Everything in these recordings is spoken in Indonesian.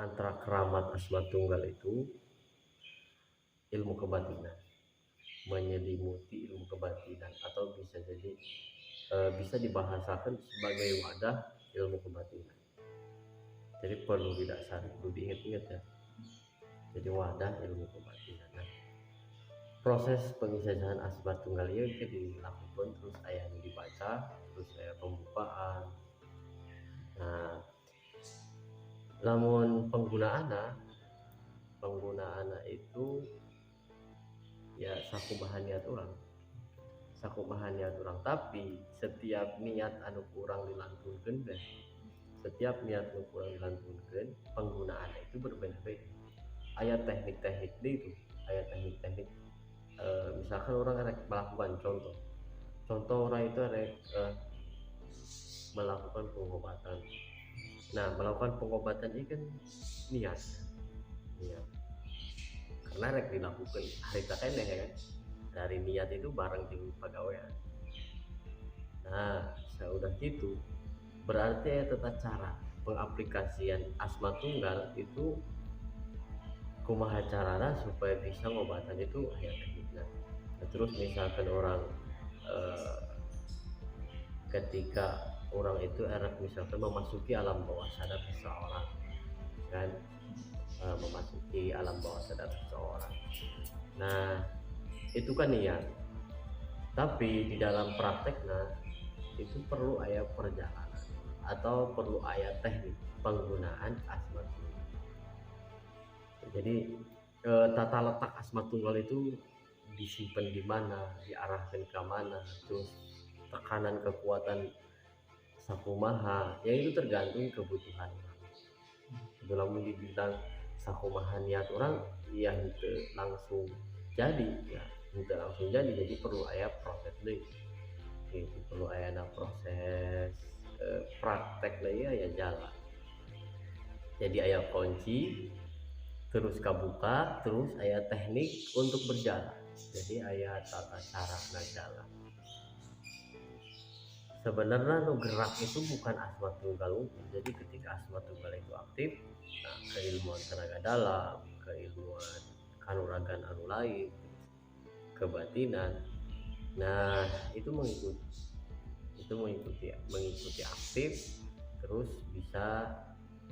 mantra keramat Asma Tunggal itu ilmu kebatinan, menyelimuti ilmu kebatinan, atau bisa jadi bisa dibahasakan sebagai wadah ilmu kebatinan. Jadi perlu didasari, perlu diingat-ingat ya. Jadi wadah ilmu kebatinan. Nah, proses pengisahan Asma Tunggal itu dilakukan, terus ayat dibaca, terus ayat pembukaan. Nah, namun penggunaannya itu ya saku bahan niat orang, tapi setiap niat anu kurang dilantunkan, penggunaannya itu berbeda-beda. Ayat teknik-teknik itu, misalkan orang melakukan contoh orang itu melakukan pengobatan. Nah, melakukan pengobatan ini kan niat. Karena rek dilakukan hari takene ya kan. Dari niat itu barang tinggi pegawaian. Nah, sudah gitu berarti tata cara pengaplikasian Asma Tunggal itu kumaha carana supaya bisa ngobatan itu ayat tekniknya. Nah, terus misalkan orang ketika orang itu misalkan memasuki alam bawah sadar seseorang kan, memasuki alam bawah sadar seseorang. Nah, itu kan niat, tapi di dalam prakteknya itu perlu ayat perjalanan atau perlu ayat teknik penggunaan Asma Tunggal. Jadi tata letak Asma Tunggal itu disimpan di mana, diarahkan ke mana, terus tekanan kekuatan sakumaha, ya itu tergantung kebutuhan. Kalau dibilang sakumaha niat orang, ya itu langsung jadi, jadi perlu ayat proses deh. Itu perlu ayat proses praktek lah ya jalan. Jadi ayat kunci, terus kabuka, terus ayat teknik untuk berjalan. Jadi ayat tata cara jalan. Sebenarnya gerak itu bukan Asma Tunggal unggul. Jadi ketika Asma Tunggal itu aktif, nah, keilmuan tenaga dalam, keilmuan kanuragan anu lain, kebatinan, nah itu mengikuti aktif, terus bisa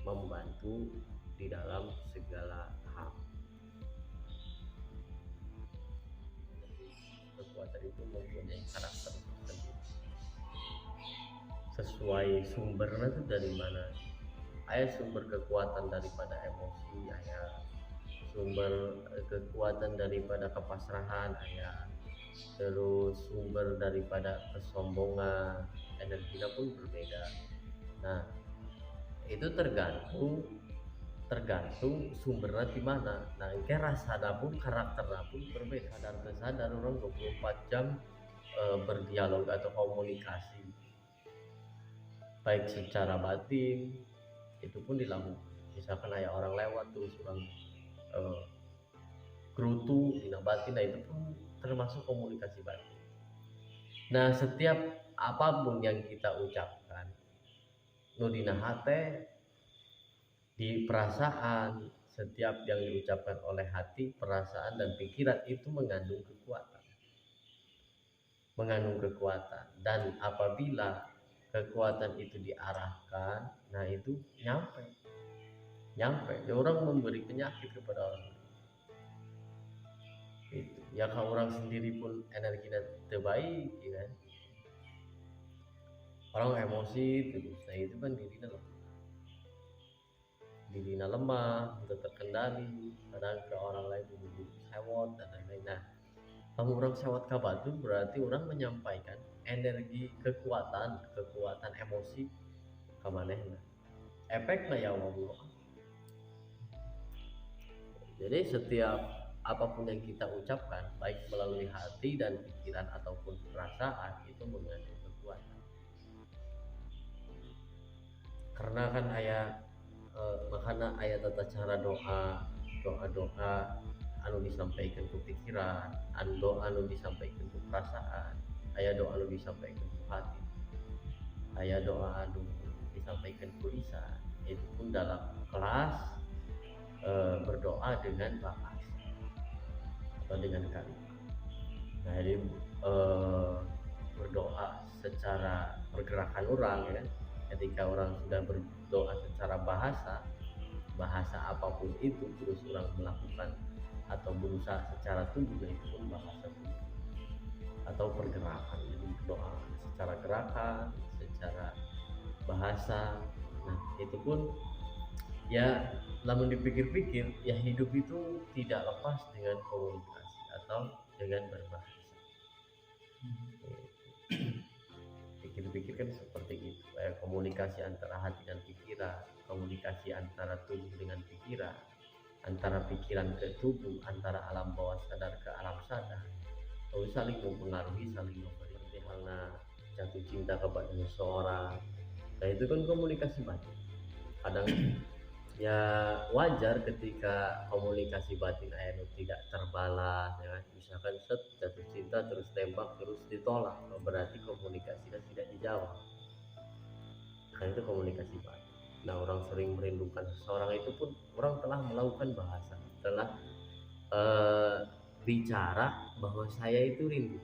membantu di dalam segala hal. Kekuatan itu mempunyai karakter tertentu. Sesuai sumbernya itu dari mana? Ayat sumber kekuatan daripada emosi, ayat sumber kekuatan daripada kepasrahan, ayat terus sumber daripada kesombongan, energinya pun berbeda. Nah, itu tergantung sumbernya di mana. Nah, ini rasanya pun karakternya pun berbeda. Sadar orang 24 jam berdialog atau komunikasi, baik secara batin itu pun dilakukan. Misalkan ada orang lewat terus orang gerutu dina batin, nah itu pun termasuk komunikasi batin. Nah, setiap apapun yang kita ucapkan nu dina hate, di perasaan, setiap yang diucapkan oleh hati, perasaan, dan pikiran itu mengandung kekuatan. Dan apabila kekuatan itu diarahkan, nah itu nyampe. Orang memberi penyakit kepada orang itu. Ya kalau orang sendiri pun energinya terbaik, ya kan? Orang emosi terus, nah itu kan dirinya lemah, untuk terkendali, kadang ke orang lain menjadi sewot dan lain-lain. Nah, kalau orang sewot kabatu berarti orang menyampaikan energi kekuatan emosi ke manehna. Efeknya ya Allah. Jadi setiap apapun yang kita ucapkan, baik melalui hati dan pikiran ataupun perasaan, itu mengandung kekuatan. Karena kan makanya ayat tata cara doa anu disampaikan ke pikiran, anu disampaikan ke perasaan, ayat doa anu disampaikan ke hati, ayat doa anu disampaikan ke lisan, itu pun dalam kelas berdoa dengan bahasa atau dengan kalimat. Nah, jadi berdoa secara pergerakan orang ya kan. Ketika orang sudah berdoa secara bahasa apapun itu, terus orang melakukan atau berusaha secara tubuh, itu pun bahasa tubuh atau pergerakan. Jadi berdoa secara gerakan, secara bahasa. Nah, itu pun ya, namun dipikir-pikir ya, hidup itu tidak lepas dengan komunikasi atau dengan berbahasa. Pikir-pikir kan seperti itu, komunikasi antara hati dan pikiran, komunikasi antara tubuh dengan pikiran, antara pikiran ke tubuh, antara alam bawah sadar ke alam sadar, lalu saling mempengaruhi, saling memberi. Karena jatuh cinta kepada seseorang, nah itu kan komunikasi batin. Kadang ya wajar ketika komunikasi batin akhirnya tidak terbalas ya kan? Misalkan jatuh cinta terus tembak terus ditolak, berarti komunikasinya tidak dijawab, karena itu komunikasi batin. Nah, orang sering merindukan seseorang, itu pun orang telah melakukan bahasa, telah bicara bahwa saya itu rindu.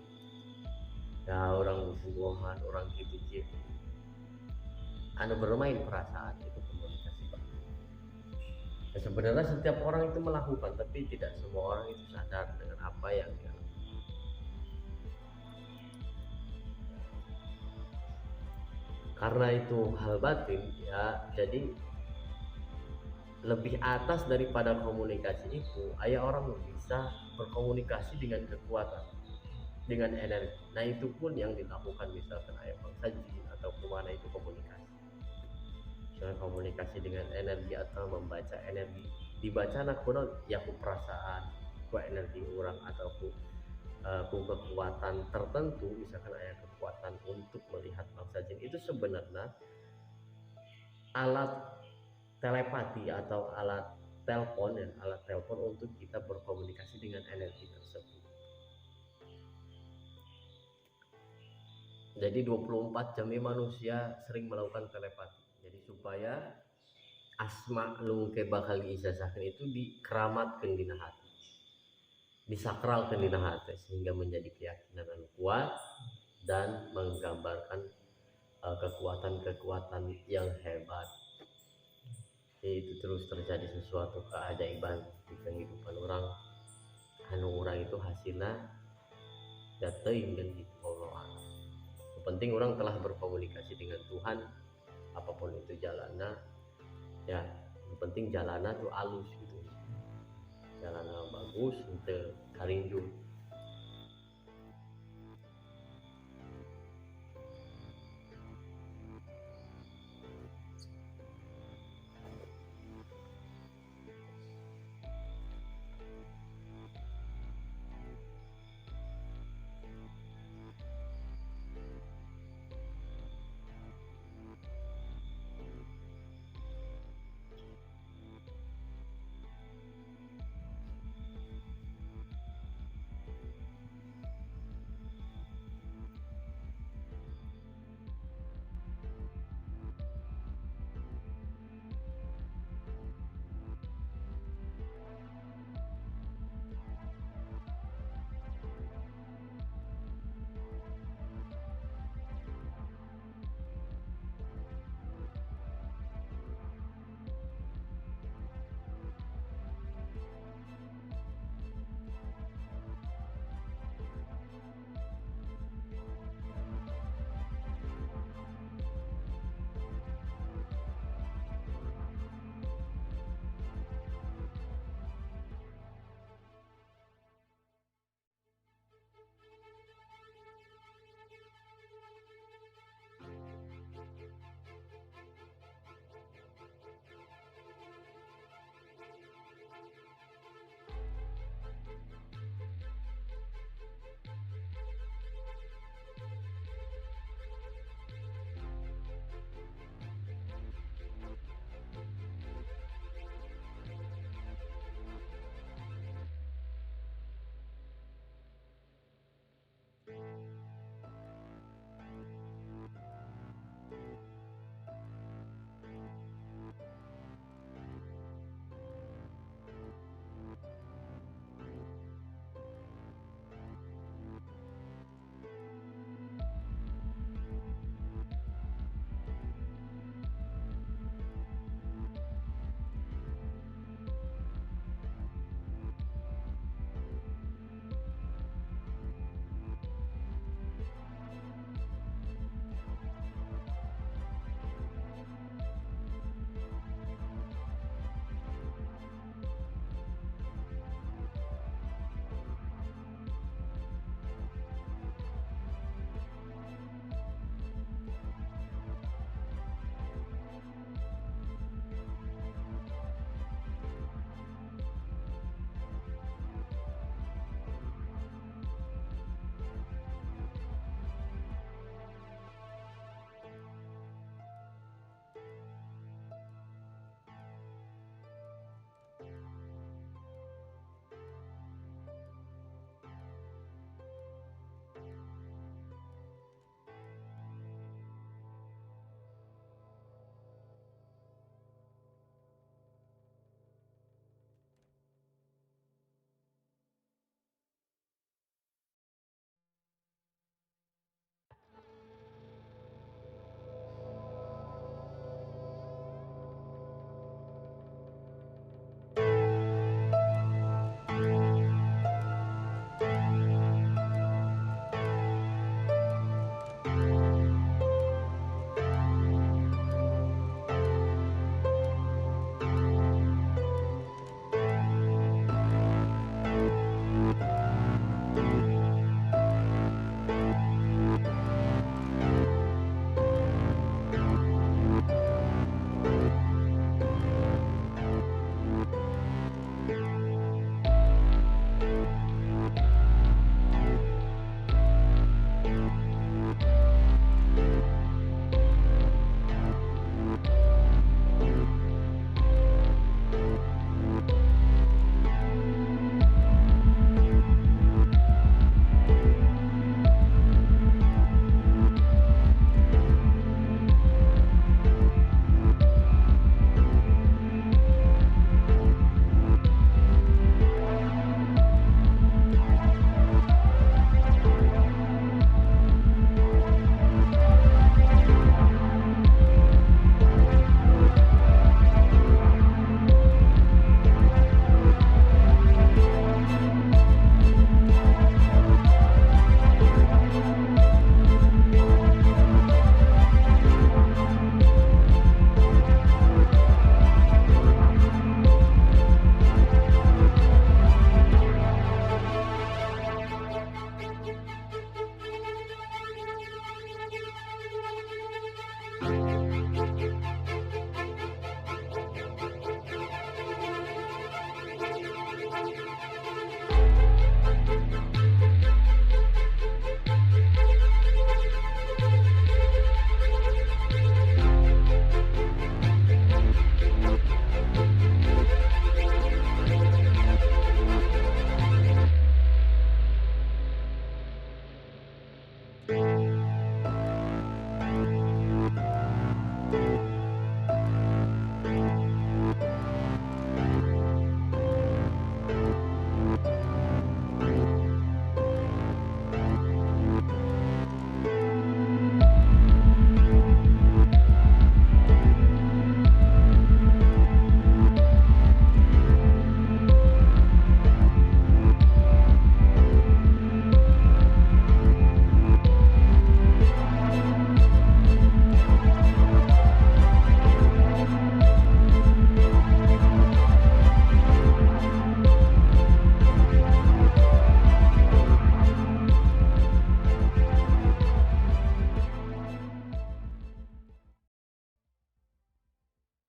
Nah, orang buahan, orang gitu-gitu bermain perasaan, itu komunikasi batin. Ya, sebenarnya setiap orang itu melakukan, tapi tidak semua orang itu sadar dengan apa yang dia lakukan. Karena itu hal batin ya, jadi lebih atas daripada komunikasi itu, ayah orang bisa berkomunikasi dengan kekuatan, dengan energi. Nah, itu pun yang dilakukan misalkan ayah bangsa jin atau kemana, itu komunikasi. Misalnya komunikasi dengan energi atau membaca energi, dibaca anak kuno ya ku perasaan, ku energi orang, atau ku kekuatan tertentu. Misalkan ayah kekuatan untuk melihat bangsa jin, itu sebenarnya alat telepati atau alat telepon ya, alat telepon untuk kita berkomunikasi dengan energi tersebut. Jadi 24 jam ini manusia sering melakukan telepati. Jadi supaya asma nungke bakal diisasahkan itu dikeramatkan di hati, disakralkan di hati, sehingga menjadi keyakinan yang kuat dan menggambarkan kekuatan-kekuatan yang hebat. Itu terus terjadi sesuatu keajaiban di kehidupan orang, orang itu hasilnya datang dan itu Allah. Yang penting orang telah berkomunikasi dengan Tuhan, apapun itu jalannya ya, yang penting jalannya tuh halus gitu, jalannya bagus, untuk karinju.